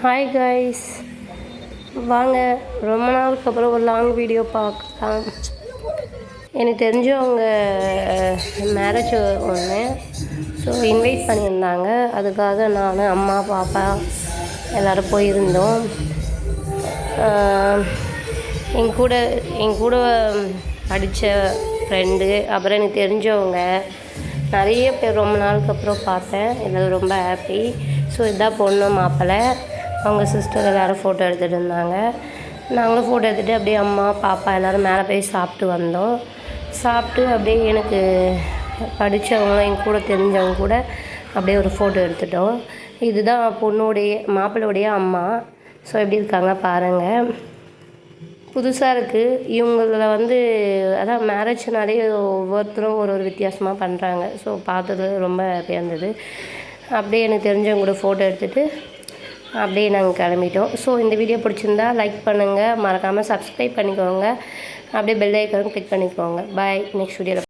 Hi guys, வாங்க ரொம்ப நாளுக்கு அப்புறம் ஒரு லாங் வீடியோ பார்க்கலாம். எனக்கு தெரிஞ்சவங்க மேரேஜ் ஒன்று, ஸோ இன்வைட் பண்ணியிருந்தாங்க. அதுக்காக நான், அம்மா, பாப்பா எல்லோரும் போயிருந்தோம். என் கூட படித்த ஃப்ரெண்டு, அப்புறம் எனக்கு தெரிஞ்சவங்க நிறைய பேர் ரொம்ப நாளுக்கு அப்புறம் பார்த்தேன். இதில் ரொம்ப ஹாப்பி. ஸோ இதான் பொண்ணு மாப்பிள்ளை, அவங்க சிஸ்டர் எல்லோரும் ஃபோட்டோ எடுத்துகிட்டு இருந்தாங்க. நாங்களும் ஃபோட்டோ எடுத்துகிட்டு அப்படியே அம்மா பாப்பா எல்லோரும் மேலே போய் சாப்பிட்டு வந்தோம். சாப்பிட்டு அப்படியே எனக்கு படித்தவங்க, என் கூட தெரிஞ்சவங்க கூட அப்படியே ஒரு ஃபோட்டோ எடுத்துட்டோம். இதுதான் மாப்பிள்ளையுடைய அம்மா. ஸோ எப்படி இருக்காங்க பாருங்கள். புதுசாக இருக்குது. இவங்களில் அதான் மேரேஜ்னாலே ஒவ்வொருத்தரும் ஒரு வித்தியாசமாக பண்ணுறாங்க. ஸோ பார்த்தது ரொம்ப ஹாப்பியாக இருந்தது. அப்படியே எனக்கு தெரிஞ்சவங்க கூட ஃபோட்டோ எடுத்துகிட்டு அப்படியே நாங்கள் கிளம்பிட்டோம். ஸோ இந்த வீடியோ பிடிச்சிருந்தா லைக் பண்ணுங்கள், மறக்காமல் சப்ஸ்கிரைப் பண்ணிக்கோங்க, அப்படியே பெல் ஐக்கானும் கிளிக் பண்ணிக்கோங்க. பாய். நெக்ஸ்ட் வீடியோவில்